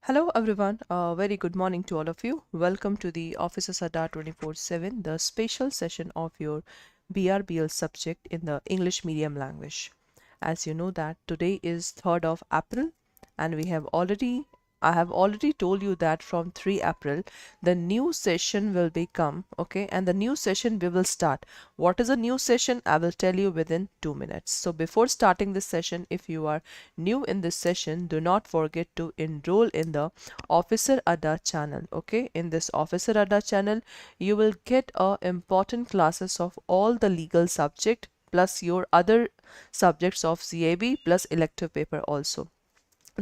Hello everyone, very good morning to all of you. Welcome to the Officers Adda 24/7, the special session of your BRBL subject in the English medium language. As you know that today is 3rd of April and I have already told you that from 3 April the new session will become, okay, and the new session we will start. What is a new session? I will tell you within 2 minutes. So before starting this session, if you are new in this session, do not forget to enroll in the Officer Adda channel. Okay, in this Officer Adda channel you will get important classes of all the legal subject plus your other subjects of CAIIB plus elective paper also.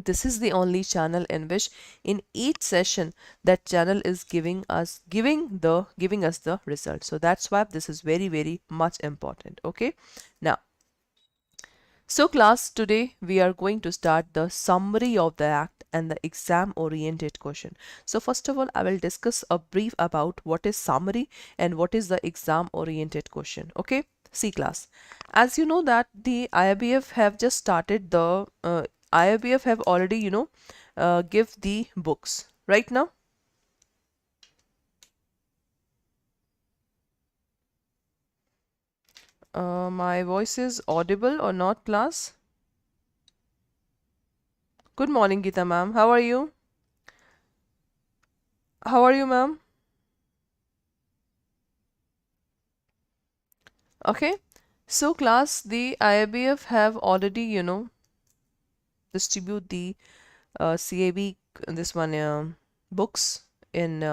This is the only channel in which in each session that channel is giving us the result. So that's why this is very much important. Okay, now so class, today we are going to start the summary of the act and the exam oriented question. So first of all, I will discuss a brief about what is summary and what is the exam oriented question. Okay, see class, as you know that the IIBF have just started the IIBF have already give the books right now. My voice is audible or not, class? Good morning, Geeta ma'am. How are you? How are you, ma'am? Okay, so class, the IIBF have already, distribute the CAB, this one, books in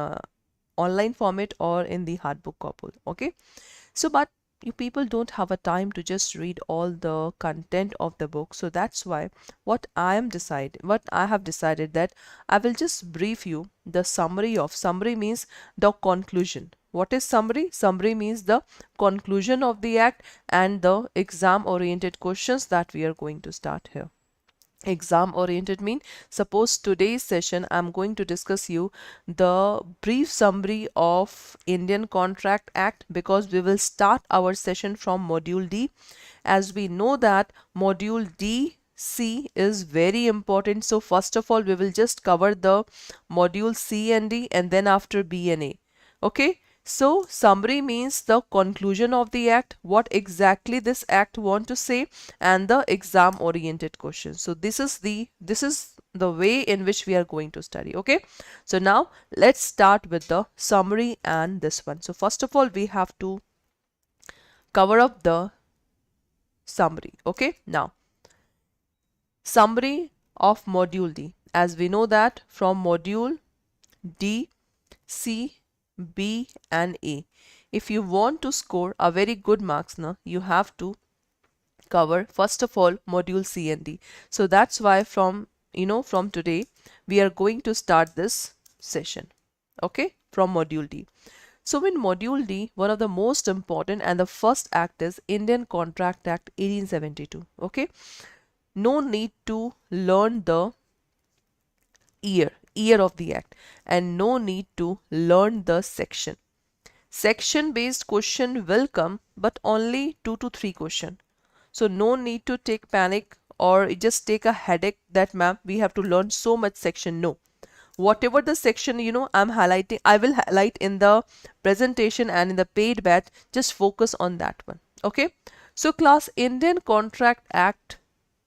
online format or in the hard book copy. Okay, so but you people don't have a time to just read all the content of the book, so that's why what I have decided that I will just brief you the summary means the conclusion. What is summary? Summary means the conclusion of the act and the exam oriented questions that we are going to start here. Exam oriented mean, suppose today's session I'm going to discuss you the brief summary of Indian Contract Act, because we will start our session from module D. As we know that module D C is very important, so first of all we will just cover the module C and D and then after B and A. Okay, so summary means the conclusion of the act, what exactly this act want to say, and the exam oriented question. So this is the way in which we are going to study. Okay, so now let's start with the summary and this one. So first of all we have to cover up the summary. Okay, now summary of module D. As we know that from module D, C, B and A, if you want to score a very good marks now, you have to cover first of all module C and D. So that's why from today we are going to start this session, okay, from module D. So in module D, one of the most important and the first act is Indian Contract Act 1872. Okay, no need to learn the year of the act, and no need to learn the section. Section based question will come, but only 2 to 3 question. So no need to take panic or just take a headache that ma'am we have to learn so much section. No, whatever the section I will highlight in the presentation and in the paid batch, just focus on that one. Okay, so class, Indian Contract Act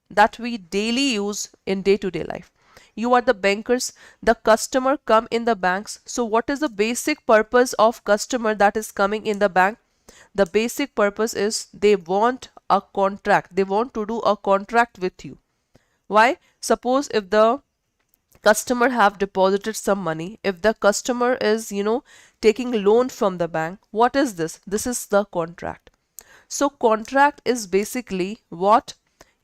that we daily use in day-to-day life. You are the bankers, the customer come in the banks. So what is the basic purpose of customer that is coming in the bank? The basic purpose is they want a contract. They want to do a contract with you. Why? Suppose if the customer have deposited some money, if the customer is taking loan from the bank, what is this? This is the contract. So contract is basically what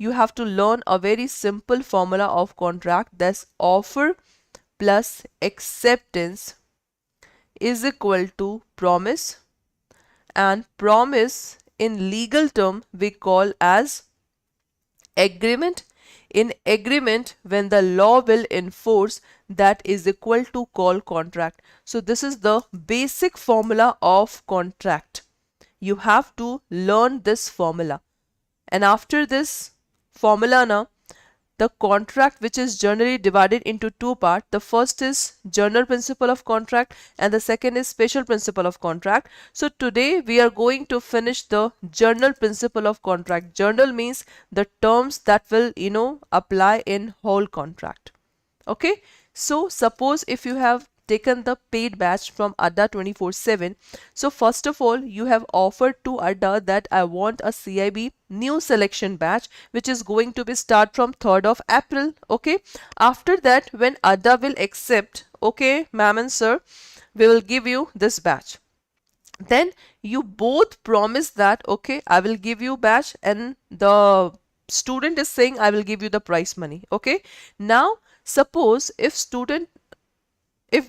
you have to learn a very simple formula of contract, that's offer plus acceptance is equal to promise, and promise in legal term we call as agreement. In agreement, when the law will enforce, that is equal to call contract. So this is the basic formula of contract. You have to learn this formula, and after this formula now, the contract which is generally divided into two parts. The first is general principle of contract and the second is special principle of contract. So today we are going to finish the general principle of contract. General means the terms that will, apply in whole contract. Okay, so suppose if you have taken the paid batch from Adda 24/7. So first of all, you have offered to Adda that I want a CAIIB new selection batch which is going to be start from 3rd of April. Okay, after that when Adda will accept, okay ma'am and sir, we will give you this batch. Then you both promise that, okay, I will give you batch, and the student is saying I will give you the price money. Okay, now suppose if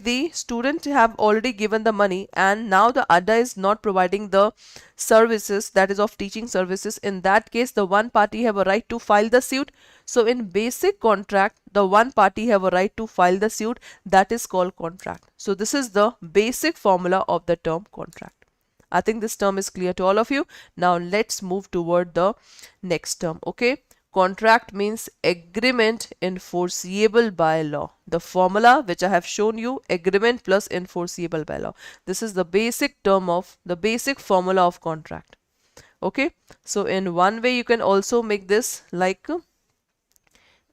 the student have already given the money and now the Adda is not providing the services, that is of teaching services, in that case the one party have a right to file the suit. So in basic contract, the one party have a right to file the suit, that is called contract. So this is the basic formula of the term contract. I think this term is clear to all of you. Now let's move toward the next term. Okay, contract means agreement enforceable by law. The formula which I have shown you, agreement plus enforceable by law. This is the basic term of the basic formula of contract. Okay, so in one way you can also make this like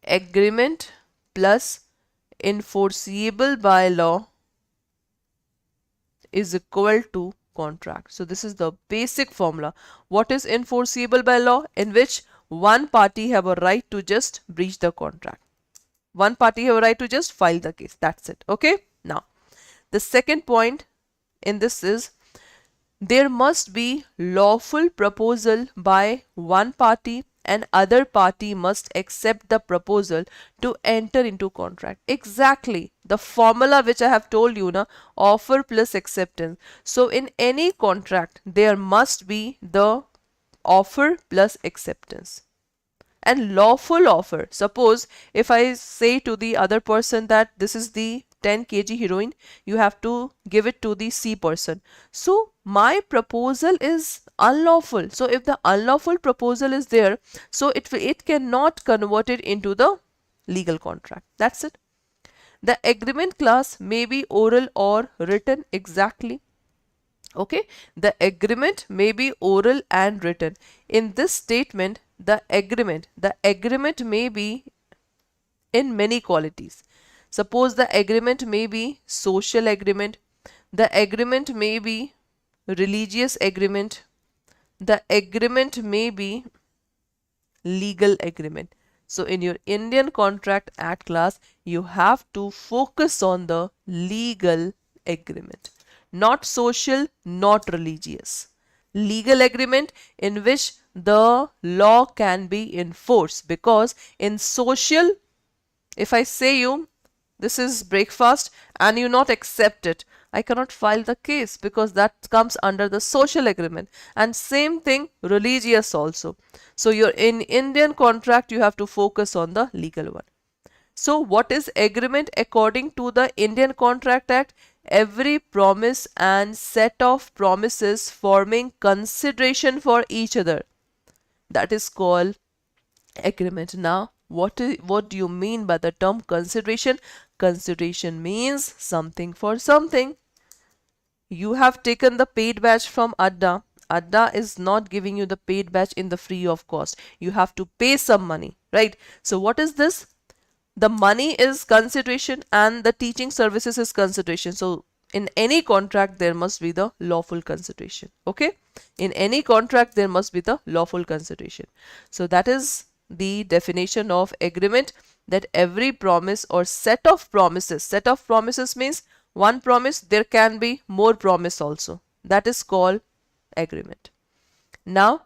agreement plus enforceable by law is equal to contract. So this is the basic formula. What is enforceable by law? In which one party have a right to just breach the contract. One party have a right to just file the case. That's it. Okay. Now, the second point in this is there must be lawful proposal by one party and other party must accept the proposal to enter into contract. Exactly the formula which I have told you, offer plus acceptance. So in any contract there must be the offer plus acceptance and lawful offer. Suppose if I say to the other person that this is the 10 kg heroin, you have to give it to the C person. So my proposal is unlawful. So if the unlawful proposal is there, so it cannot convert it into the legal contract. That's it. The agreement clause may be oral or written. Exactly. Okay, the agreement may be oral and written. In this statement, the agreement may be in many qualities. Suppose the agreement may be social agreement, the agreement may be religious agreement, the agreement may be legal agreement. So in your Indian Contract Act class, you have to focus on the legal agreement, not social, not religious. Legal agreement in which the law can be enforced, because in social, if I say you this is breakfast and you not accept it, I cannot file the case because that comes under the social agreement. And same thing religious also. So you're in Indian contract, you have to focus on the legal one. So what is agreement according to the Indian Contract Act? Every promise and set of promises forming consideration for each other, that is called agreement. Now what do you mean by the term consideration? Consideration means something for something. You have taken the paid batch from Adda. Adda is not giving you the paid batch in the free of cost. You have to pay some money, right? So what is this? The money is consideration and the teaching services is consideration. So in any contract there must be the lawful consideration. Okay, in any contract there must be the lawful consideration. So that is the definition of agreement, that every promise or set of promises means one promise, there can be more promise also, that is called agreement. Now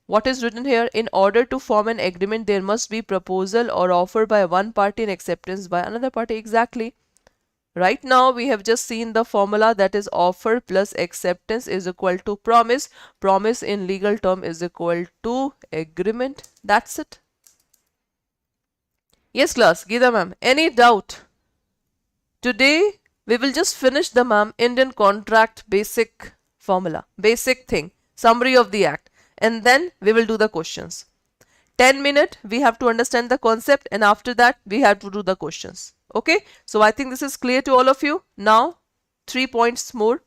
what is written here? In order to form an agreement there must be proposal or offer by one party and acceptance by another party. Exactly. Right now we have just seen the formula, that is offer plus acceptance is equal to promise. Promise in legal term is equal to agreement. That's it. Yes class, Geeta ma'am, any doubt? Today we will just finish the ma'am Indian contract basic formula, basic thing, summary of the act, and then we will do the questions. 10 minutes we have to understand the concept, and after that we have to do the questions. Okay, so I think this is clear to all of you. Now 3 points more.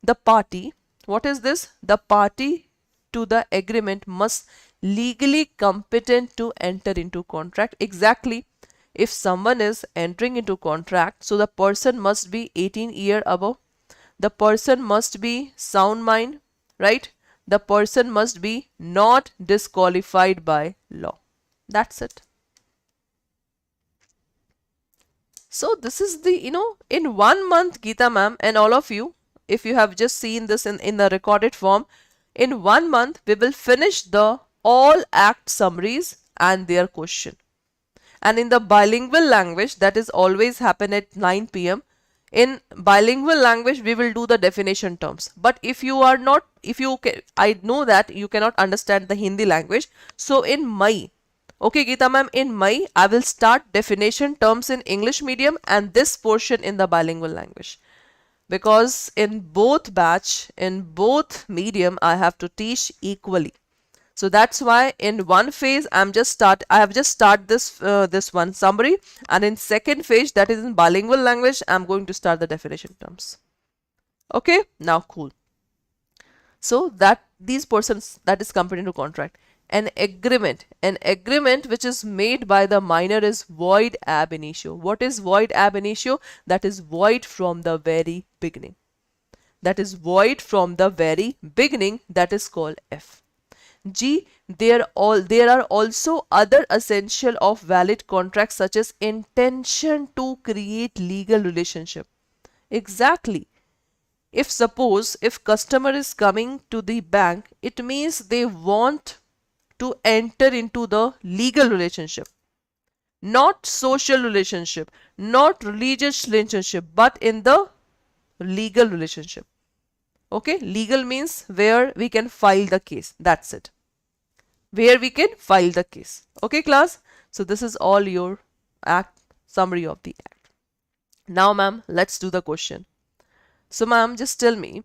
The party, what is this? The party to the agreement must legally competent to enter into contract. Exactly. If someone is entering into contract, so the person must be 18 year above. The person must be sound mind, right? The person must be not disqualified by law. That's it. So this is the, in 1 month, Geeta ma'am and all of you, if you have just seen this in the recorded form, in 1 month, we will finish the all act summaries and their question. And in the bilingual language, that is always happen at 9 p.m. In bilingual language, we will do the definition terms. But if you are not, I know that you cannot understand the Hindi language. So in May, okay, Geeta ma'am, in May, I will start definition terms in English medium and this portion in the bilingual language. Because in both batch, in both medium, I have to teach equally. So that's why in one phase I have just start this one summary, and in second phase, that is in bilingual language, I'm going to start the definition terms. Okay, now cool. So that these persons, that is competent to contract. An agreement which is made by the minor is void ab initio. What is void ab initio? That is void from the very beginning. That is void from the very beginning. That is called F. G, there are also other essential of valid contracts such as intention to create legal relationship. Exactly. If customer is coming to the bank, it means they want to enter into the legal relationship, not social relationship, not religious relationship, but in the legal relationship. Okay, legal means where we can file the case. That's it. Where we can file the case. Okay, class? So this is all your act summary of the act. Now, ma'am, let's do the question. So, ma'am, just tell me,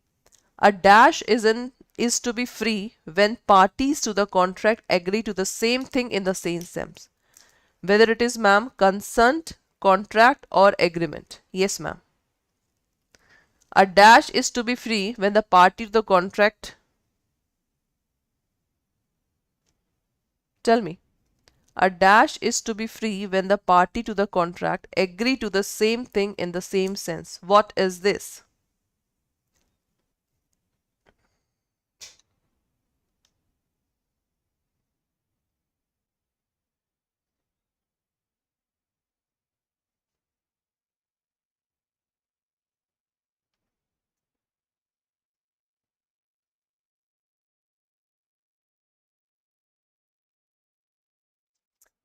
a dash is to be free when parties to the contract agree to the same thing in the same sense. Whether it is, ma'am, consent, contract, or agreement. Yes, ma'am. A dash is to be free when the party to the contract. Tell me. A dash is to be free when the party to the contract agree to the same thing in the same sense. What is this?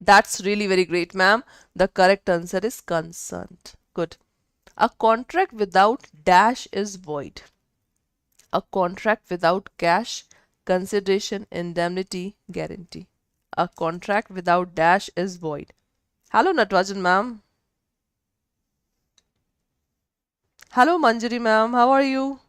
That's really very great, ma'am. The correct answer is consent. Good. A contract without dash is void. A contract without cash, consideration, indemnity, guarantee. A contract without dash is void. Hello, Natwajan ma'am. Hello, Manjari ma'am. How are you?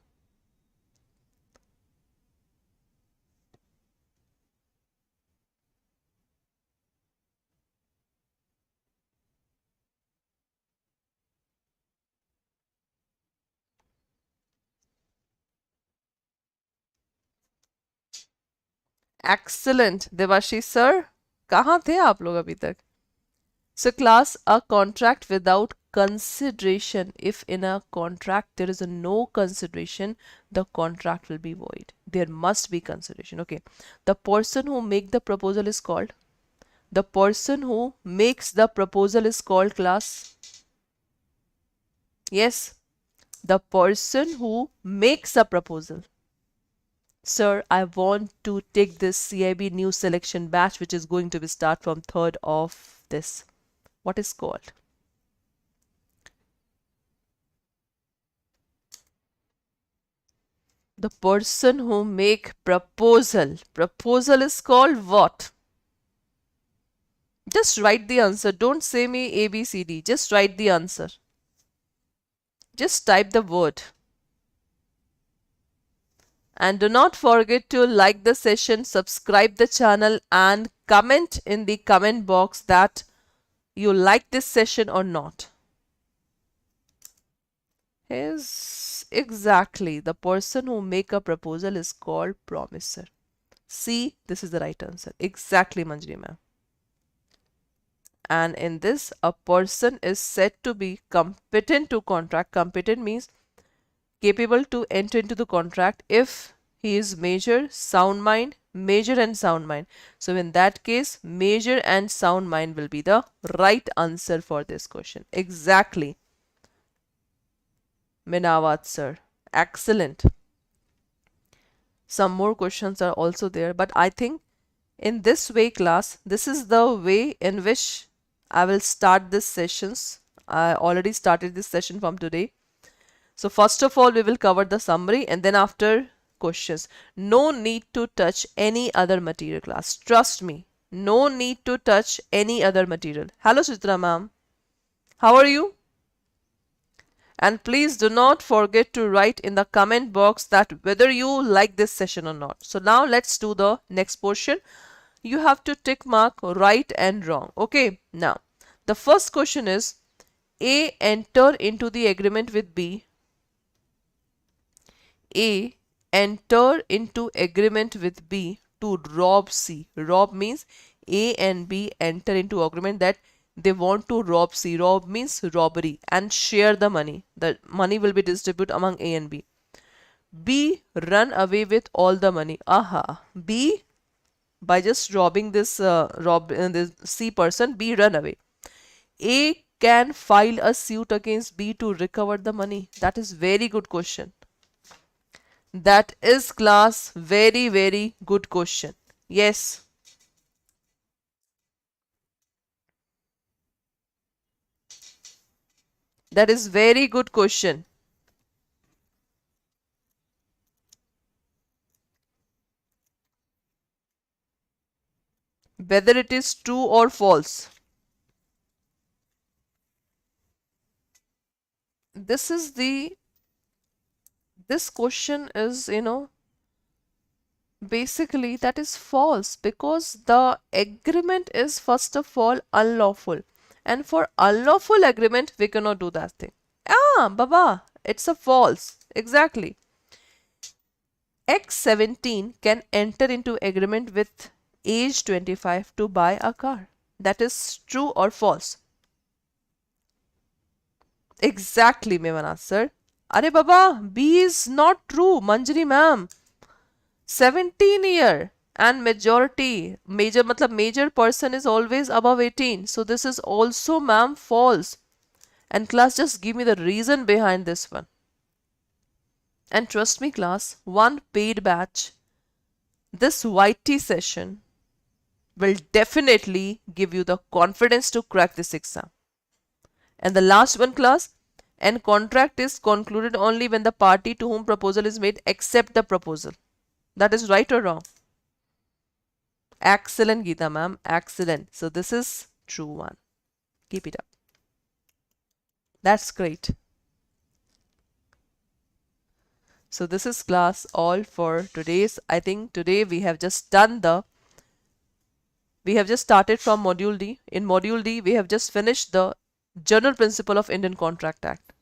Excellent. Devashish sir, कहाँ थे आप लोग अभी तक? So class, a contract without consideration. If in a contract there is a no consideration, the contract will be void. There must be consideration. Okay. The person who make the proposal is called. The person who makes the proposal is called, class. Yes. The person who makes a proposal. Sir, I want to take this CAIIB new selection batch, which is going to be start from 3rd of this. What is called? The person who make proposal. Proposal is called what? Just write the answer. Don't say me A, B, C, D. Just write the answer. Just type the word. And do not forget to like the session, subscribe the channel, and comment in the comment box that you like this session or not. Yes, exactly. The person who make a proposal is called promiser. See, this is the right answer. Exactly, Manjri ma'am. And in this, a person is said to be competent to contract. Competent means capable to enter into the contract if he is major, sound mind, major and sound mind. So in that case, major and sound mind will be the right answer for this question. Exactly. Minawat sir. Excellent. Some more questions are also there, but I think in this way class, this is the way in which I will start this sessions. I already started this session from today. So first of all, we will cover the summary and then after questions. No need to touch any other material class. Trust me. No need to touch any other material. Hello Chitra ma'am. How are you? And please do not forget to write in the comment box that whether you like this session or not. So now let's do the next portion. You have to tick mark right and wrong. Okay. Now, the first question is A enter into the agreement with B. A enter into agreement with B to rob C. Rob means A and B enter into agreement that they want to rob C. Rob means robbery and share the money. The money will be distributed among A and B. B run away with all the money. Aha. B by just robbing this this C person, B run away. A can file a suit against B to recover the money. That is very good question. That is class very, very good question. Yes. That is very good question. Whether it is true or false. This question is, basically that is false because the agreement is first of all unlawful. And for unlawful agreement, we cannot do that thing. Baba, it's a false. Exactly. X17 can enter into agreement with age 25 to buy a car. That is true or false? Exactly, Mevana sir. Are Baba, B is not true, Manjari ma'am. 17 year and major person is always above 18. So this is also ma'am false. And class, just give me the reason behind this one. And trust me class, one paid batch, this YT session will definitely give you the confidence to crack this exam. And the last one class, and contract is concluded only when the party to whom proposal is made accept the proposal. That is right or wrong? Excellent, Geeta ma'am. Excellent. So this is true one. Keep it up. That's great. So this is class all for today's. I think today we have just started from module D. In module D, we have just finished the general principle of Indian Contract Act.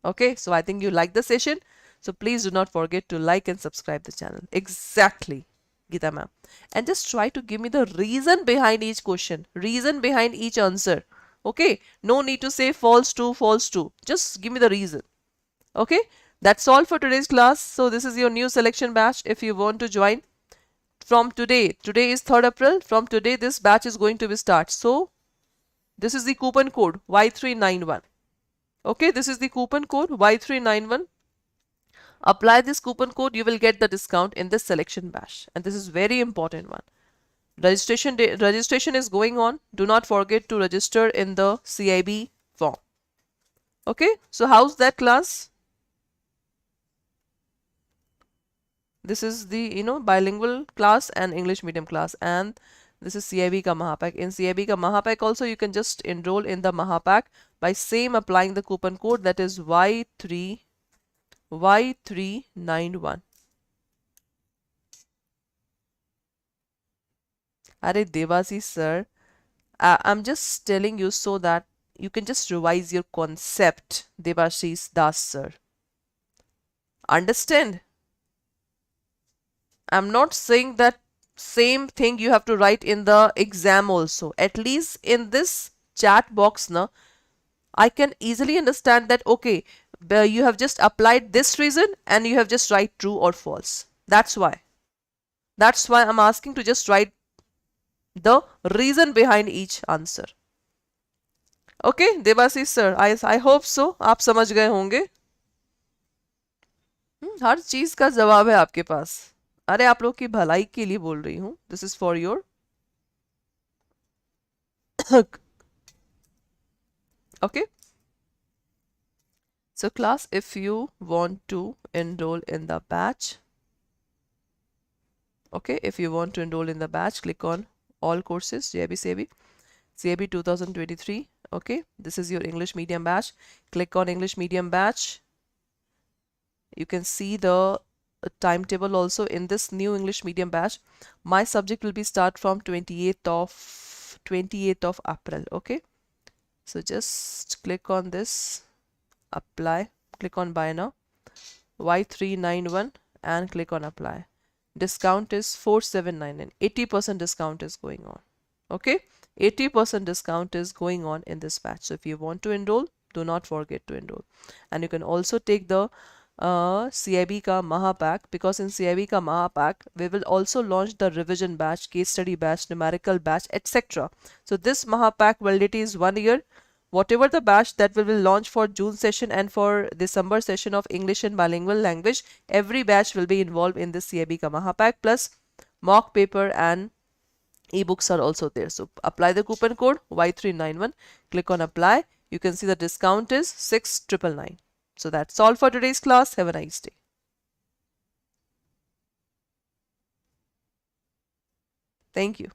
Okay, so I think you like the session. So please do not forget to like and subscribe the channel. Exactly, Geeta ma'am. And just try to give me the reason behind each question, reason behind each answer. Okay, no need to say false true, false true. Just give me the reason. Okay, that's all for today's class. So this is your new selection batch. If you want to join from today is 3rd April. From today, this batch is going to be start. So this is the coupon code Y391. Okay, this is the coupon code Y391. Apply this coupon code, you will get the discount in this selection batch. And this is very important one. Registration is going on. Do not forget to register in the CAIIB form. Okay, so how's that class? This is the bilingual class and English medium class, and this is CAIIB ka Mahapack. In CAIIB ka Mahapack also you can just enroll in the Mahapack by same applying the coupon code, that is Y391. Are Devasi sir, I'm just telling you so that you can just revise your concept, Devashish Das sir. Understand? I'm not saying that same thing you have to write in the exam also. At least in this chat box, na, I can easily understand that, okay, you have just applied this reason and you have just write true or false. That's why. That's why I'm asking to just write the reason behind each answer. Okay, Devashish sir, I hope so आप समझ गए होंगे. हर चीज का जवाब है आपके पास. अरे आप लोग की भलाई के लिए बोल रही हूँ. This is for your. Okay. So class, if you want to enroll in the batch, okay, if you want to enroll in the batch, click on all courses, JIB CAIIB, CAIIB 2023. Okay, this is your English medium batch. Click on English medium batch. You can see the timetable also in this new English medium batch. My subject will be start from 28th of April. Okay, so just click on this, apply, click on buy now, Y391, and click on apply. Discount is 4799. 80% discount is going on. Okay, 80% discount is going on in this batch. So if you want to enroll, do not forget to enroll. And you can also take the CIB ka Maha Pack, because in CIB ka Maha Pack we will also launch the revision batch, case study batch, numerical batch, etc. So this Maha Pack validity is 1 year. Whatever the batch that we will launch for June session and for December session of English and bilingual language, every batch will be involved in this CIB ka Maha Pack, plus mock paper and ebooks are also there. So apply the coupon code Y391, click on apply. You can see the discount is 6999. So that's all for today's class. Have a nice day. Thank you.